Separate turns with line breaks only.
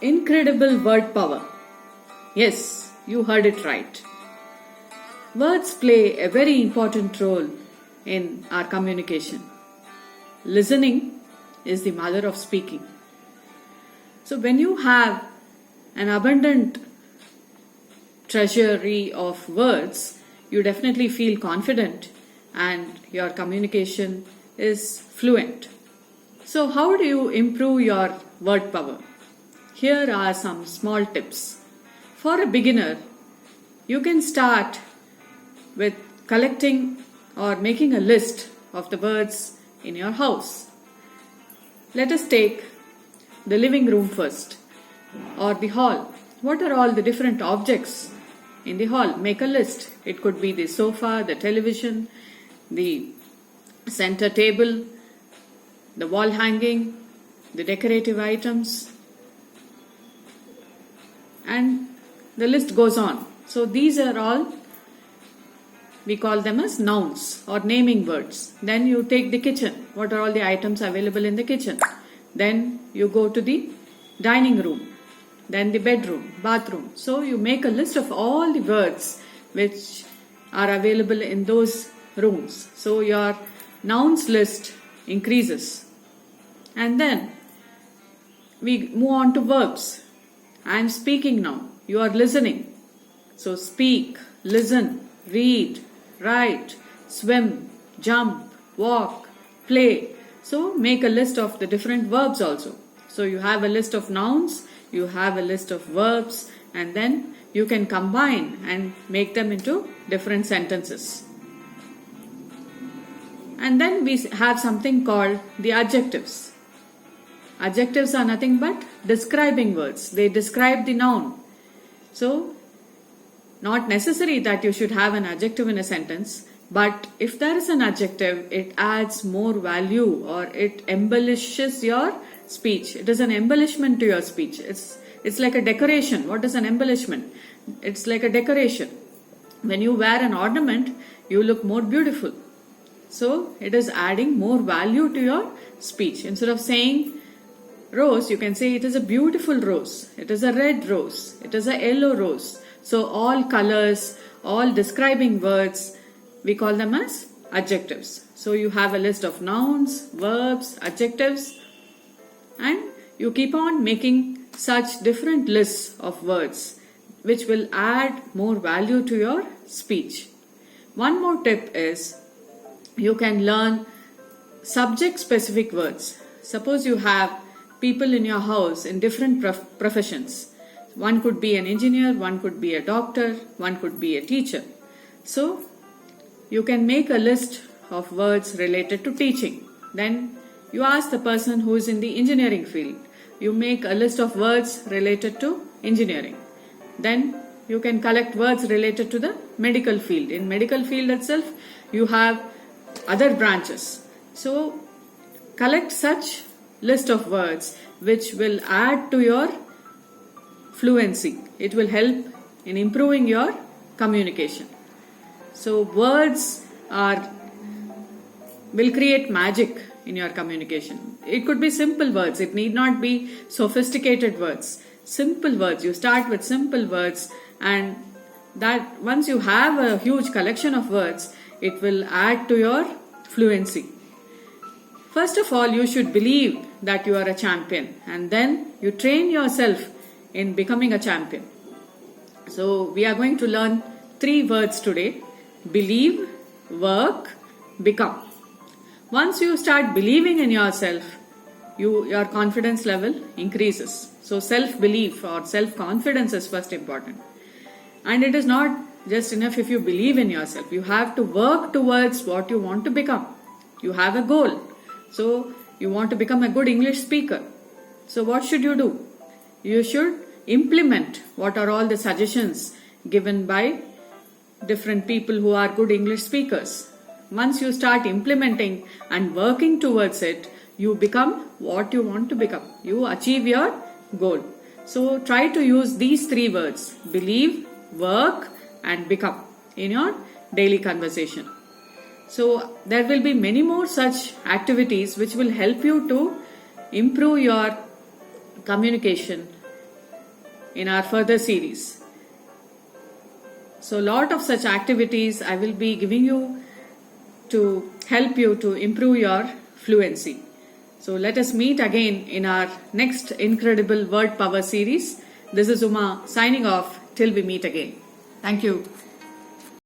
Incredible word power. Yes, you heard it right. Words play a very important role in our communication. Listening is the mother of speaking. So when you have an abundant treasury of words, you definitely feel confident and your communication is fluent. So how do you improve your word power? Here are some small tips. For a beginner, you can start with collecting or making a list of the words in your house. Let us take the living room first, or the hall. What are all the different objects in the hall? Make a list. It could be the sofa, the television, the center table, the wall hanging, the decorative items, and the list goes on. So these are all, we call them as nouns or naming words. Then you take the kitchen. What are all the items available in the kitchen? Then you go to the dining room, then the bedroom, bathroom. So you make a list of all the words which are available in those rooms. So your nouns list increases. And then we move on to verbs. I am speaking now. You are listening. So speak, listen, read, write, swim, jump, walk, play. So make a list of the different verbs also. So you have a list of nouns, you have a list of verbs, and then you can combine and make them into different sentences. And then we have something called the adjectives. Adjectives are nothing but describing words. They describe the noun. So, not necessary that you should have an adjective in a sentence, but if there is an adjective, it adds more value or it embellishes your speech. It is an embellishment to your speech. It's like a decoration. What is an embellishment? It's like a decoration. When you wear an ornament, you look more beautiful. So, it is adding more value to your speech. Instead of saying rose, you can say it is a beautiful rose. It is a red rose. It is a yellow rose. So all colors, all describing words, we call them as adjectives. So you have a list of nouns, verbs, adjectives, and you keep on making such different lists of words which will add more value to your speech. One more tip is you can learn subject specific words. Suppose you have people in your house in different professions. One could be an engineer, one could be a doctor, one could be a teacher. So, you can make a list of words related to teaching. Then, you ask the person who is in the engineering field. You make a list of words related to engineering. Then, you can collect words related to the medical field. In medical field itself, you have other branches. So, collect such list of words which will add to your fluency. It will help in improving your communication. So words will create magic in your communication. It could be simple words. It need not be sophisticated words. Simple words. You start with simple words, and that once you have a huge collection of words, it will add to your fluency. First of all, you should believe that you are a champion, and then you train yourself in becoming a champion. So, we are going to learn 3 words today: believe, work, become. Once you start believing in yourself, your confidence level increases. So, self-belief or self-confidence is first important. And it is not just enough if you believe in yourself. You have to work towards what you want to become. You have a goal. So, you want to become a good English speaker. So, what should you do? You should implement what are all the suggestions given by different people who are good English speakers. Once you start implementing and working towards it, you become what you want to become. You achieve your goal. So, try to use these 3 words: believe, work, and become in your daily conversation. So there will be many more such activities which will help you to improve your communication in our further series. So lot of such activities I will be giving you to help you to improve your fluency. So let us meet again in our next incredible word power series. This is Uma signing off till we meet again. Thank you.